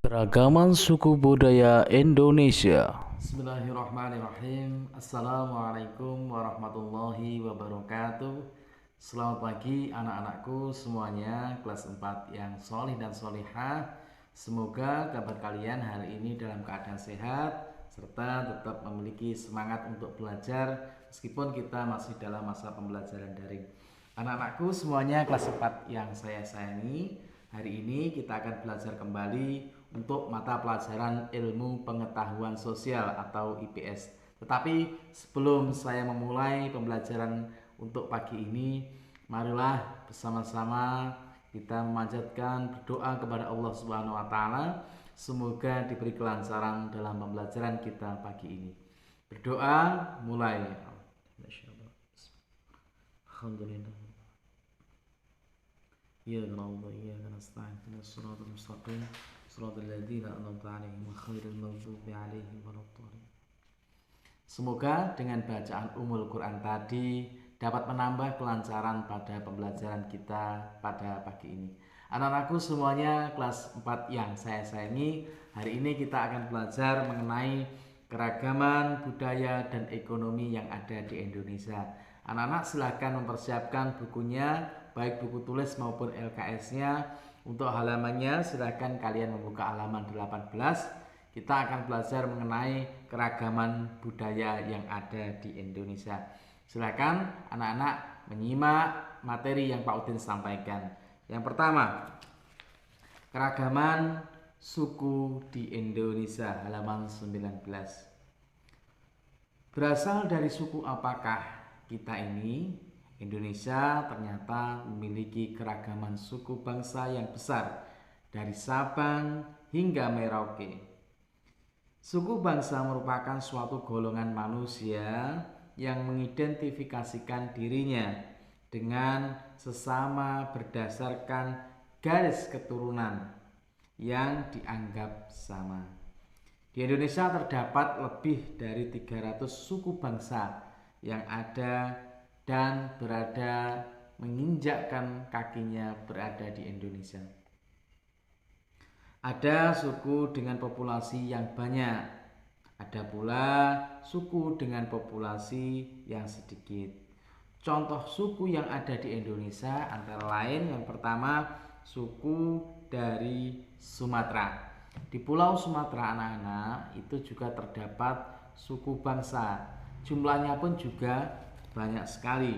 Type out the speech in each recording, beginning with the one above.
Keragaman suku budaya Indonesia. Bismillahirrahmanirrahim. Assalamualaikum warahmatullahi wabarakatuh. Selamat pagi anak-anakku semuanya kelas 4 yang solih dan solihah. Semoga kabar kalian hari ini dalam keadaan sehat serta tetap memiliki semangat untuk belajar meskipun kita masih dalam masa pembelajaran daring. Anak-anakku semuanya kelas 4 yang saya sayangi, hari ini kita akan belajar kembali untuk mata pelajaran ilmu pengetahuan sosial atau IPS. Tetapi sebelum saya memulai pembelajaran untuk pagi ini, marilah bersama-sama kita memanjatkan berdoa kepada Allah Subhanahu wa taala, semoga diberi kelancaran dalam pembelajaran kita pagi ini. Berdoa mulai. Alhamdulillah. إياك نعبد وإياك نستعين اهدنا الصراط المستقيم صراط الذين أنعمت عليهم غير المغضوب عليهم ولا الضالين. Semoga dengan bacaan Ummul Quran tadi dapat menambah kelancaran pada pembelajaran kita pada pagi ini. Anak-anakku semuanya kelas 4 yang saya sayangi, hari ini kita akan belajar mengenai keragaman budaya dan ekonomi yang ada di Indonesia. Anak-anak silahkan mempersiapkan bukunya, baik buku tulis maupun LKS-nya. Untuk halamannya silahkan kalian membuka halaman 18. Kita akan belajar mengenai keragaman budaya yang ada di Indonesia. Silakan anak-anak menyimak materi yang Pak Udin sampaikan. Yang pertama, keragaman suku di Indonesia, halaman 19. Berasal dari suku apakah kita ini? Indonesia ternyata memiliki keragaman suku bangsa yang besar, dari Sabang hingga Merauke. Suku bangsa merupakan suatu golongan manusia yang mengidentifikasikan dirinya dengan sesama berdasarkan garis keturunan yang dianggap sama. Di Indonesia terdapat lebih dari 300 suku bangsa yang ada dan berada menginjakkan kakinya berada di Indonesia. Ada suku dengan populasi yang banyak, ada pula suku dengan populasi yang sedikit. Contoh suku yang ada di Indonesia antara lain yang pertama suku dari Sumatera. Di Pulau Sumatera anak-anak itu juga terdapat suku bangsa. Jumlahnya pun juga banyak sekali.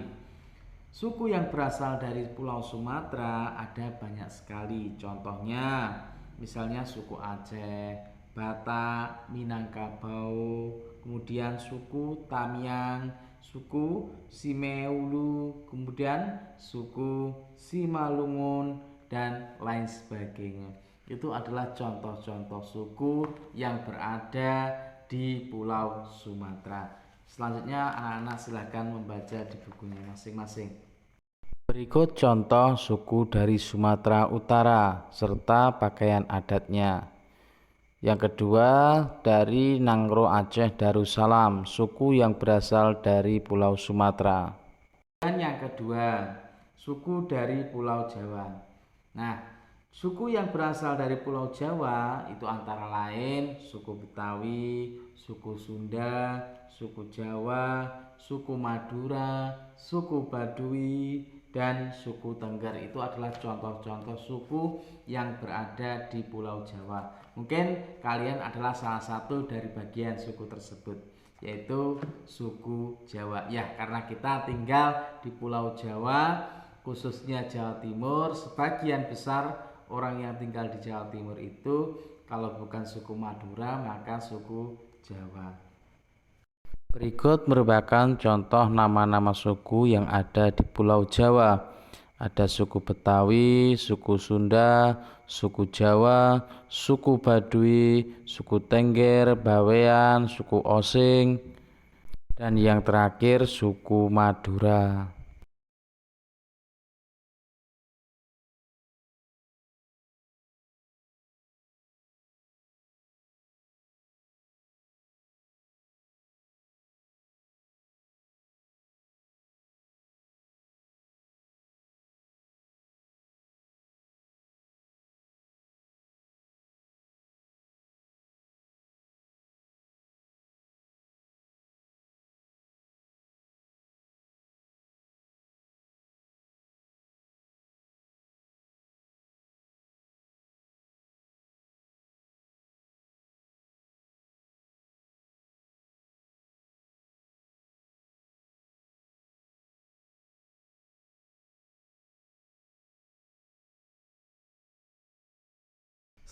Suku yang berasal dari Pulau Sumatera ada banyak sekali. Contohnya misalnya suku Aceh, Batak, Minangkabau, kemudian suku Tamiang, suku Simeulu, kemudian suku Simalungun, dan lain sebagainya. Itu adalah contoh-contoh suku yang berada di Pulau Sumatera. Selanjutnya anak-anak silahkan membaca di bukunya masing-masing. Berikut contoh suku dari Sumatera Utara serta pakaian adatnya. Yang kedua dari Nangro Aceh Darussalam, suku yang berasal dari Pulau Sumatera. Dan yang kedua, suku dari Pulau Jawa. Nah, suku yang berasal dari Pulau Jawa itu antara lain suku Betawi, suku Sunda, suku Jawa, suku Madura, suku Baduy, dan suku Tengger. Itu adalah contoh-contoh suku yang berada di Pulau Jawa. Mungkin kalian adalah salah satu dari bagian suku tersebut, yaitu suku Jawa. Ya, karena kita tinggal di Pulau Jawa, khususnya Jawa Timur, sebagian besar orang yang tinggal di Jawa Timur itu kalau bukan suku Madura maka suku Jawa. Berikut merupakan contoh nama-nama suku yang ada di Pulau Jawa. Ada suku Betawi, suku Sunda, suku Jawa, suku Baduy, suku Tengger, Bawean, suku Osing, dan yang terakhir suku Madura.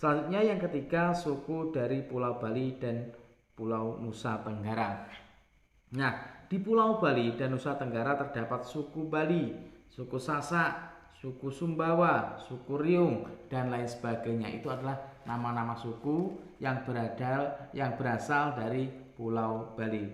Selanjutnya yang ketiga, suku dari Pulau Bali dan Pulau Nusa Tenggara. Nah, di Pulau Bali dan Nusa Tenggara terdapat suku Bali, suku Sasak, suku Sumbawa, suku Riung, dan lain sebagainya. Itu adalah nama-nama suku yang berasal dari Pulau Bali.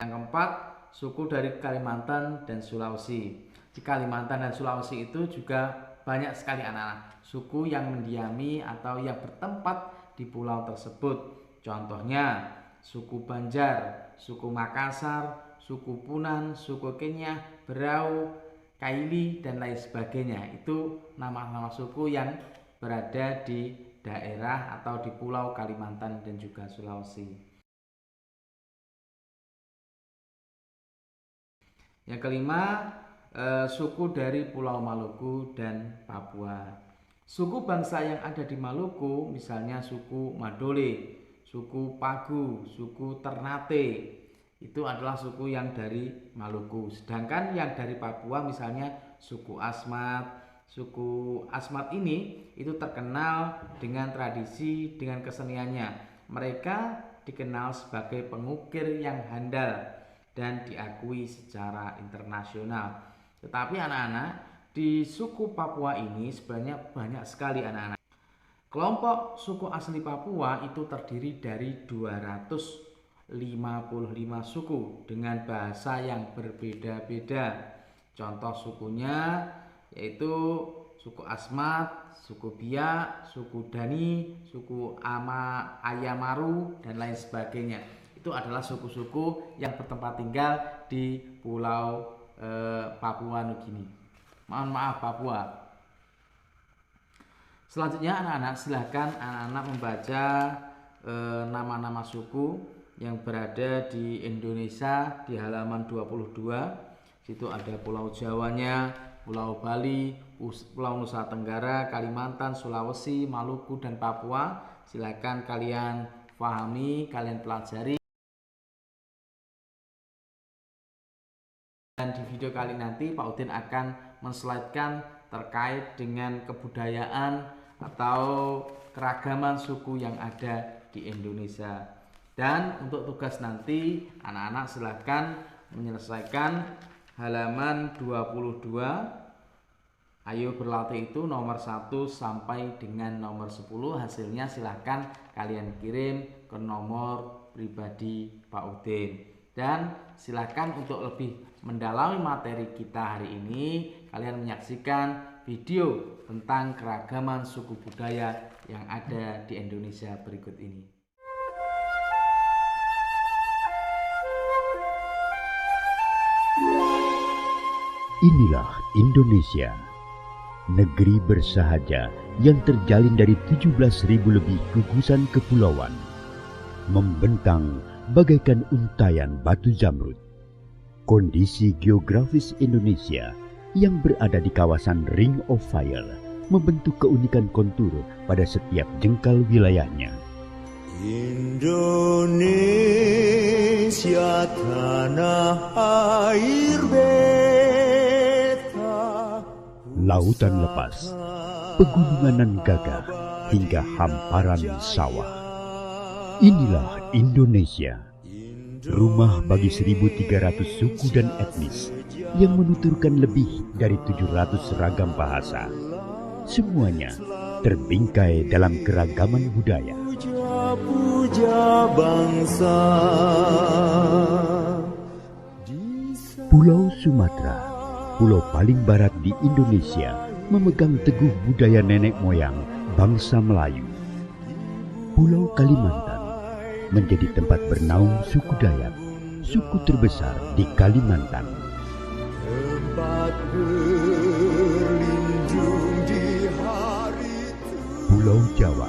Yang keempat, suku dari Kalimantan dan Sulawesi. Di Kalimantan dan Sulawesi itu juga banyak sekali anak-anak suku yang mendiami atau yang bertempat di pulau tersebut. Contohnya suku Banjar, suku Makassar, suku Punan, suku Kenyah, Berau, Kaili, dan lain sebagainya. Itu nama-nama suku yang berada di daerah atau di pulau Kalimantan dan juga Sulawesi. Yang kelima, suku dari Pulau Maluku dan Papua. Suku bangsa yang ada di Maluku misalnya suku Madole, suku Pagu, suku Ternate, itu adalah suku yang dari Maluku. Sedangkan yang dari Papua misalnya suku Asmat. Suku Asmat ini itu terkenal dengan tradisi, dengan keseniannya. Mereka dikenal sebagai pengukir yang handal dan diakui secara internasional. Tetapi anak-anak, di suku Papua ini sebenarnya banyak sekali anak-anak. Kelompok suku asli Papua itu terdiri dari 255 suku dengan bahasa yang berbeda-beda. Contoh sukunya yaitu suku Asmat, suku Biak, suku Dani, suku Ayamaru, dan lain sebagainya. Itu adalah suku-suku yang bertempat tinggal di Pulau Papua Nugini. Maaf Papua. Selanjutnya anak-anak silahkan anak-anak membaca nama-nama suku yang berada di Indonesia di halaman 22. Situ ada Pulau Jawanya, Pulau Bali, Pulau Nusa Tenggara, Kalimantan, Sulawesi, Maluku, dan Papua. Silakan kalian pahami, kalian pelajari. Dan di video kali nanti Pak Udin akan menslaidkan terkait dengan kebudayaan atau keragaman suku yang ada di Indonesia. Dan untuk tugas nanti anak-anak silahkan menyelesaikan halaman 22. Ayo berlatih itu nomor 1 sampai dengan nomor 10. Hasilnya silahkan kalian kirim ke nomor pribadi Pak Udin. Dan silahkan untuk lebih mendalami materi kita hari ini, kalian menyaksikan video tentang keragaman suku budaya yang ada di Indonesia berikut ini. Inilah Indonesia, negeri bersahaja yang terjalin dari 17.000 lebih gugusan kepulauan, membentang bagaikan untayan batu zamrud. Kondisi geografis Indonesia yang berada di kawasan Ring of Fire membentuk keunikan kontur pada setiap jengkal wilayahnya. Indonesia tanah air beta, lautan lepas, pegunungan nan gagah hingga hamparan sawah. Inilah Indonesia, rumah bagi 1.300 suku dan etnis yang menuturkan lebih dari 700 ragam bahasa. Semuanya terbingkai dalam keragaman budaya. puja bangsa. Pulau Sumatera, pulau paling barat di Indonesia, memegang teguh budaya nenek moyang bangsa Melayu. Pulau Kalimantan menjadi tempat bernaung suku Dayak, suku terbesar di Kalimantan. Tempat berlindung di hari Pulau Jawa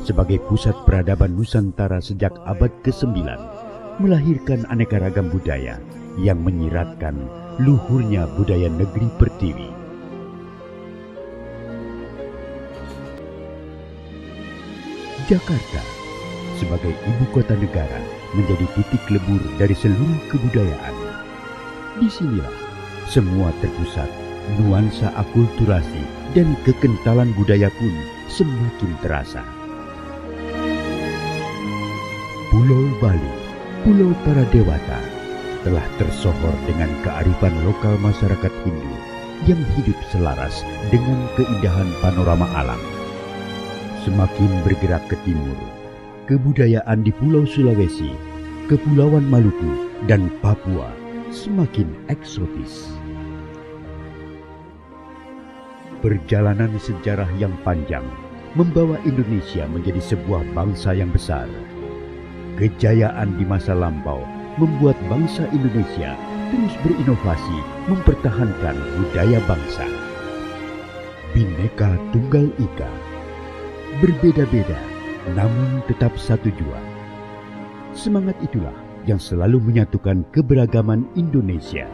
sebagai pusat peradaban Nusantara sejak abad ke-9 melahirkan aneka ragam budaya yang menyiratkan luhurnya budaya negeri Pertiwi. Jakarta sebagai ibu kota negara menjadi titik lebur dari seluruh kebudayaan. Disinilah semua terpusat nuansa akulturasi dan kekentalan budaya pun semakin terasa. Pulau Bali, Pulau Para Dewata, telah tersohor dengan kearifan lokal masyarakat Hindu yang hidup selaras dengan keindahan panorama alam. Semakin bergerak ke timur, kebudayaan di Pulau Sulawesi, Kepulauan Maluku, dan Papua semakin eksotis. Perjalanan sejarah yang panjang membawa Indonesia menjadi sebuah bangsa yang besar. Kejayaan di masa lampau membuat bangsa Indonesia terus berinovasi mempertahankan budaya bangsa. Bhinneka Tunggal Ika, berbeda-beda namun tetap satu jua. Semangat itulah yang selalu menyatukan keberagaman Indonesia.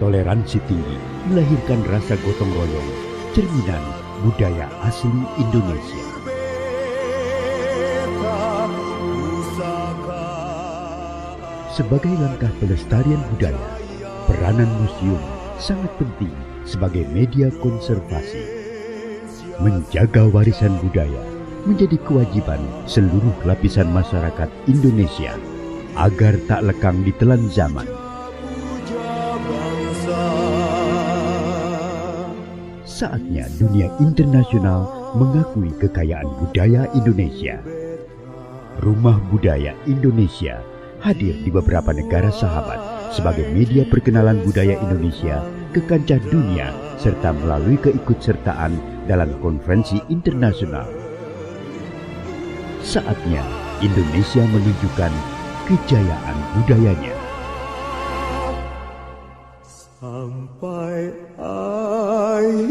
Toleransi tinggi melahirkan rasa gotong royong, cerminan budaya asli Indonesia. Sebagai langkah pelestarian budaya, peranan museum sangat penting sebagai media konservasi. Menjaga warisan budaya menjadi kewajiban seluruh lapisan masyarakat Indonesia agar tak lekang ditelan zaman. Saatnya dunia internasional mengakui kekayaan budaya Indonesia. Rumah Budaya Indonesia hadir di beberapa negara sahabat sebagai media perkenalan budaya Indonesia ke kancah dunia serta melalui keikutsertaan dalam konferensi internasional. Saatnya Indonesia menunjukkan kejayaan budayanya. Sampai akhir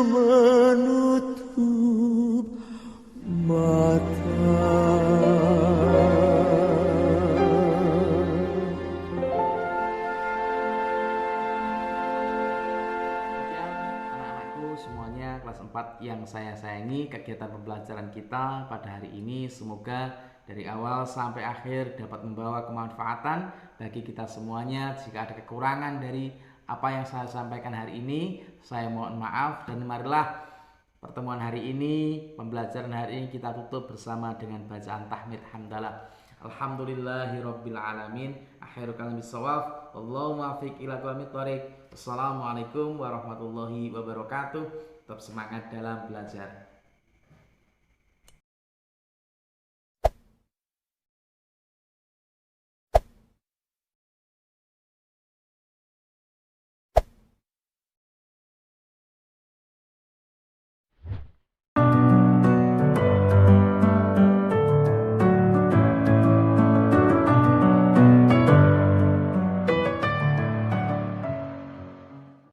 menutup mata. Anak-anakku semuanya kelas 4 yang saya sayangi, kegiatan pembelajaran kita pada hari ini semoga dari awal sampai akhir dapat membawa kemanfaatan bagi kita semuanya. Jika ada kekurangan dari apa yang saya sampaikan hari ini, saya mohon maaf, dan marilah pertemuan hari ini, pembelajaran hari ini kita tutup bersama dengan bacaan tahmid hamdalah. Alhamdulillahirabbil alamin. Akhirul kalam bisawab. Allahumma fiq ila aqwamit thoriq. Assalamualaikum warahmatullahi wabarakatuh. Tetap semangat dalam belajar.